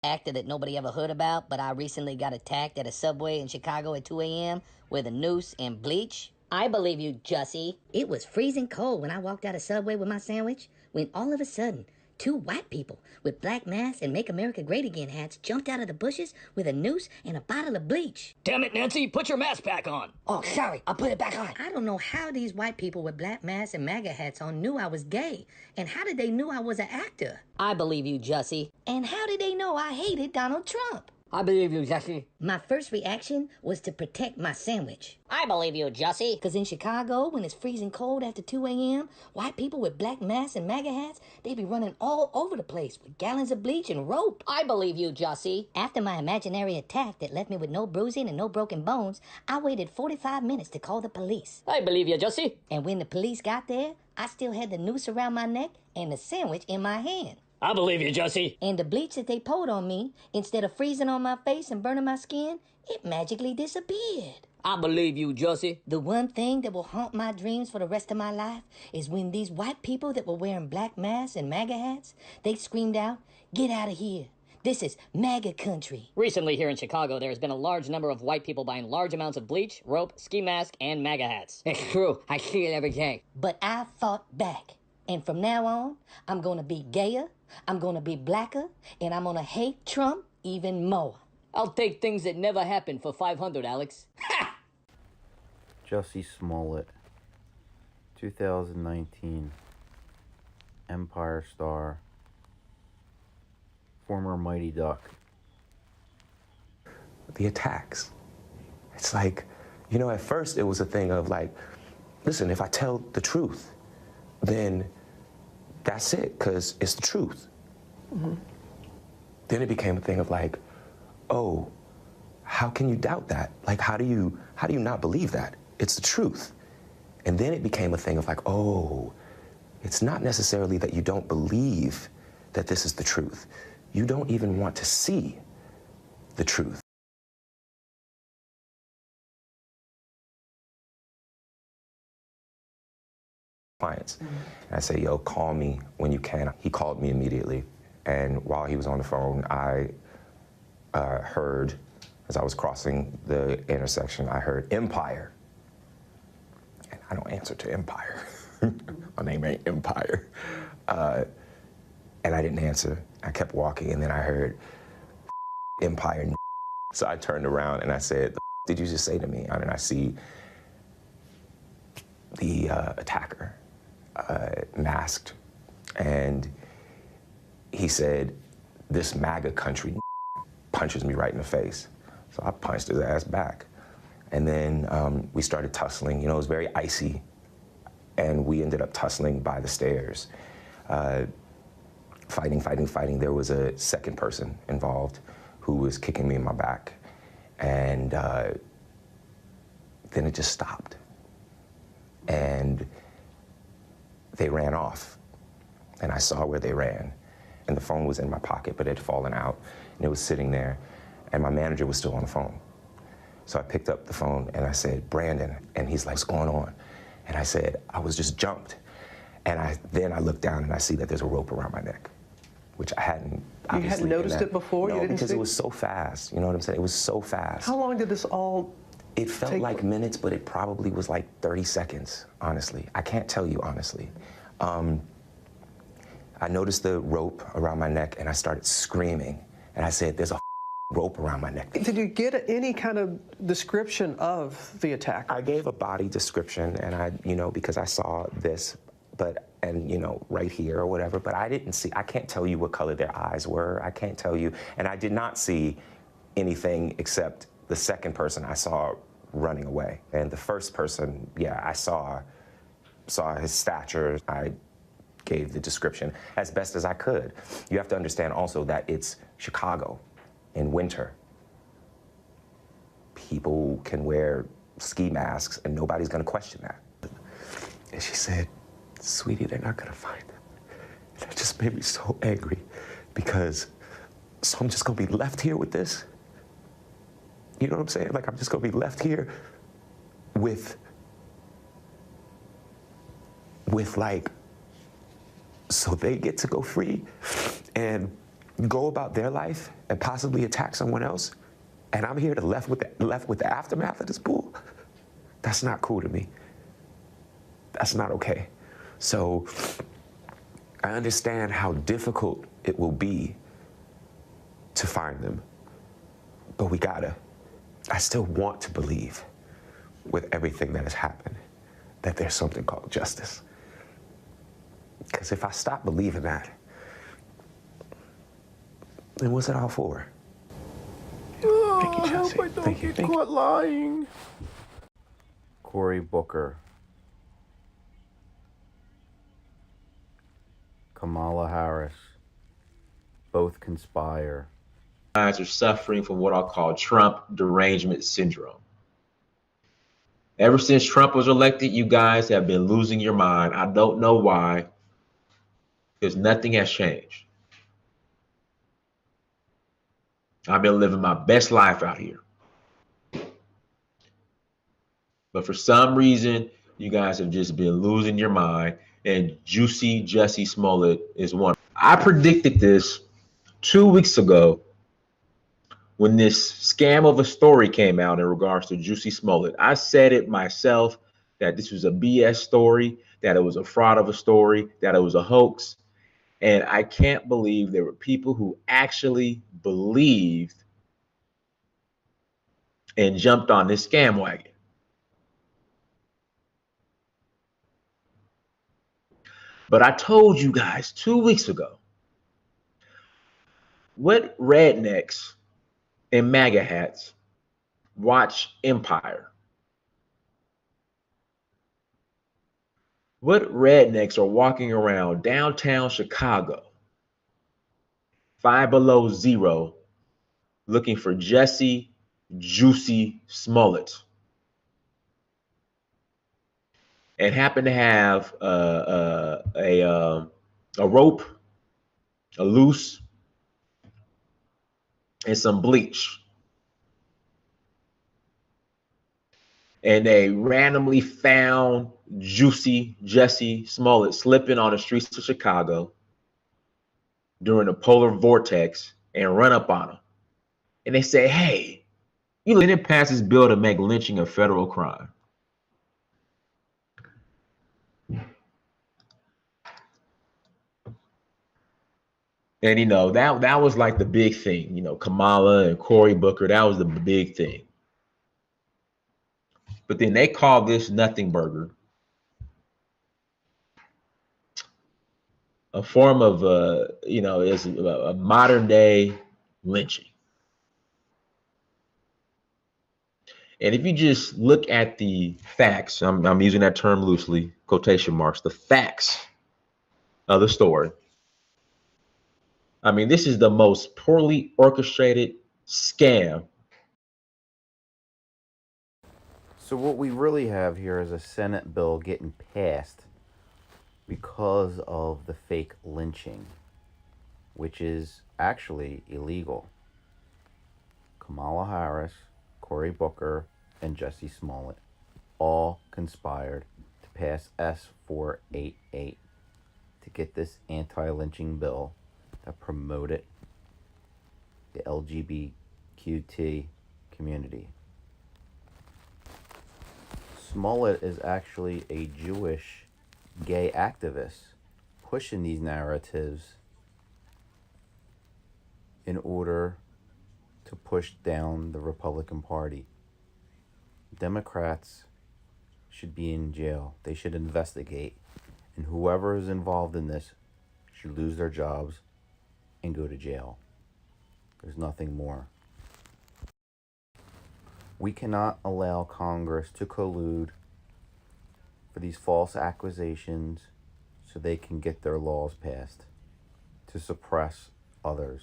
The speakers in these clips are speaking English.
actor that nobody ever heard about, but I recently got attacked at a subway in Chicago at 2 a.m. with a noose and bleach? I believe you, Jussie. It was freezing cold when I walked out of Subway with my sandwich, when all of a sudden, two white people with black masks and Make America Great Again hats jumped out of the bushes with a noose and a bottle of bleach. Damn it, Nancy, put your mask back on. Oh, sorry, I'll put it back on. I don't know how these white people with black masks and MAGA hats on knew I was gay, and how did they know I was an actor? I believe you, Jussie. And how did they know I hated Donald Trump? I believe you, Jussie. My first reaction was to protect my sandwich. I believe you, Jussie. Because in Chicago, when it's freezing cold after 2 a.m., white people with black masks and MAGA hats, they be running all over the place with gallons of bleach and rope. I believe you, Jussie. After my imaginary attack that left me with no bruising and no broken bones, I waited 45 minutes to call the police. I believe you, Jussie. And when the police got there, I still had the noose around my neck and the sandwich in my hand. I believe you, Jussie. And the bleach that they poured on me, instead of freezing on my face and burning my skin, it magically disappeared. I believe you, Jussie. The one thing that will haunt my dreams for the rest of my life is when these white people that were wearing black masks and MAGA hats, they screamed out, "Get out of here. This is MAGA country." Recently here in Chicago, there has been a large number of white people buying large amounts of bleach, rope, ski mask, and MAGA hats. It's true. I see it every day. But I fought back. And from now on, I'm going to be gayer, I'm going to be blacker, and I'm going to hate Trump even more. I'll take things that never happened for 500, Alex. Ha! Jussie Smollett, 2019, Empire star, former Mighty Duck. The attacks. It's like, you know, at first it was a thing of like, listen, if I tell the truth, then that's it, because it's the truth. Mm-hmm. Then it became a thing of like, oh, how can you doubt that? Like, how do you not believe that? It's the truth. And then it became a thing of like, oh, it's not necessarily that you don't believe that this is the truth. You don't even want to see the truth. Clients. And I say, yo, call me when you can. He called me immediately. And while he was on the phone, I heard, as I was crossing the intersection, I heard Empire. And I don't answer to Empire. My name ain't Empire. And I didn't answer. I kept walking, and then I heard Empire. So I turned around and I said, the did you just say to me? And I see the attacker masked, and he said, "This MAGA country," punches me right in the face. So I punched his ass back. And then we started tussling. You know, it was very icy, and we ended up tussling by the stairs. Fighting. There was a second person involved who was kicking me in my back. And then it just stopped. And they ran off. And I saw where they ran. And the phone was in my pocket, but it had fallen out. And it was sitting there. And my manager was still on the phone. So I picked up the phone and I said, "Brandon." And he's like, "What's going on?" And I said, "I was just jumped." And then I looked down and I see that there's a rope around my neck, which I hadn't obviously. You hadn't noticed it before? No, You didn't because see? it was so fast. You know what I'm saying? It was so fast. How long did this all It felt take? like minutes, but it probably was like 30 seconds, honestly. I can't tell you, honestly. I noticed the rope around my neck and I started screaming. And I said, "There's a rope around my neck." Did you get any kind of description of the attack? I gave a body description, and because I saw this, right here or whatever, but I didn't see, I can't tell you what color their eyes were. I can't tell you, and I did not see anything except the second person I saw running away. And the first person, yeah, I saw his stature. I gave the description as best as I could. You have to understand also that it's Chicago in winter. People can wear ski masks and nobody's gonna question that. And she said, "Sweetie, they're not gonna find them." And that just made me so angry, because, so I'm just gonna be left here with this? You know what I'm saying? Like, I'm just gonna be left here with like, so they get to go free, and go about their life and possibly attack someone else, and I'm here to left with the aftermath of this bull. That's not cool to me. That's not okay. So I understand how difficult it will be to find them, but we gotta. I still want to believe, with everything that has happened, that there's something called justice. Because if I stop believing that, then what's it all for? Thank you, Jussie. Thank you. Thank you. Lying. Cory Booker. Kamala Harris. Both conspire. Are suffering from what I'll call Trump derangement syndrome. Ever since Trump was elected, you guys have been losing your mind. I don't know why, because nothing has changed. I've been living my best life out here. But for some reason, you guys have just been losing your mind, and Jussie Smollett is one. I predicted this 2 weeks ago when this scam of a story came out in regards to Jussie Smollett. I said it myself, that this was a BS story, that it was a fraud of a story, that it was a hoax. And I can't believe there were people who actually believed and jumped on this scam wagon. But I told you guys 2 weeks ago, what rednecks and MAGA hats watch Empire? What rednecks are walking around downtown Chicago, 5 Below Zero, looking for Jussie Smollett, and happen to have a rope, a loose, and some bleach, and they randomly found Jussie Smollett slipping on the streets of Chicago during the polar vortex and run up on him. And they say, hey, you didn't pass this bill to make lynching a federal crime. And, you know, that was like the big thing, you know, Kamala and Cory Booker, that was the big thing. But then they call this nothing burger a form of, you know, is a modern day lynching. And if you just look at the facts, I'm using that term loosely, quotation marks, the facts of the story. I mean, this is the most poorly orchestrated scam. So what we really have here is a Senate bill getting passed because of the fake lynching, which is actually illegal. Kamala Harris, Cory Booker, and Jussie Smollett all conspired to pass S-488 to get this anti-lynching bill that promoted the LGBTQ community. Smollett is actually a Jewish gay activist pushing these narratives in order to push down the Republican Party. Democrats should be in jail. They should investigate. And whoever is involved in this should lose their jobs and go to jail. There's nothing more. We cannot allow Congress to collude for these false accusations so they can get their laws passed to suppress others.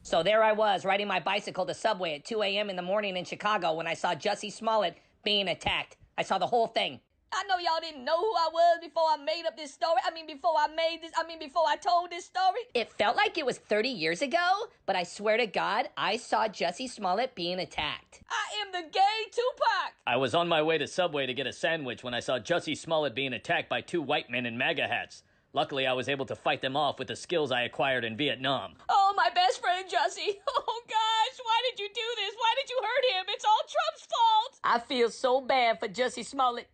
So there I was, riding my bicycle to Subway at 2 a.m. in the morning in Chicago when I saw Jussie Smollett being attacked. I saw the whole thing. I know y'all didn't know who I was before I made up this story. Before I told this story. It felt like it was 30 years ago, but I swear to God, I saw Jussie Smollett being attacked. I am the gay Tupac. I was on my way to Subway to get a sandwich when I saw Jussie Smollett being attacked by 2 white men in MAGA hats. Luckily, I was able to fight them off with the skills I acquired in Vietnam. Oh, my best friend, Jussie. Oh, gosh, why did you do this? Why did you hurt him? It's all Trump's fault. I feel so bad for Jussie Smollett.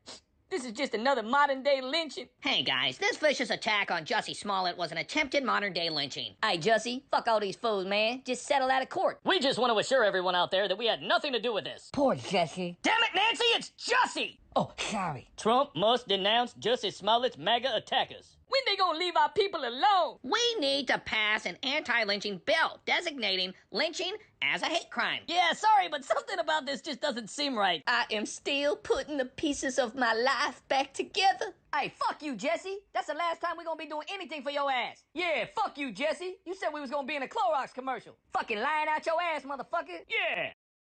This is just another modern-day lynching. Hey, guys, this vicious attack on Jussie Smollett was an attempted modern-day lynching. Hey, Jussie, fuck all these fools, man. Just settle out of court. We just want to assure everyone out there that we had nothing to do with this. Poor Jussie. Damn it, Nancy, it's Jussie! Oh, sorry. Trump must denounce Jussie Smollett's MAGA attackers. When they gonna leave our people alone? We need to pass an anti-lynching bill designating lynching as a hate crime. Yeah, sorry, but something about this just doesn't seem right. I am still putting the pieces of my life back together. Hey, fuck you, Jussie. That's the last time we're gonna be doing anything for your ass. Yeah, fuck you, Jussie. You said we was gonna be in a Clorox commercial. Fucking lying out your ass, motherfucker. Yeah.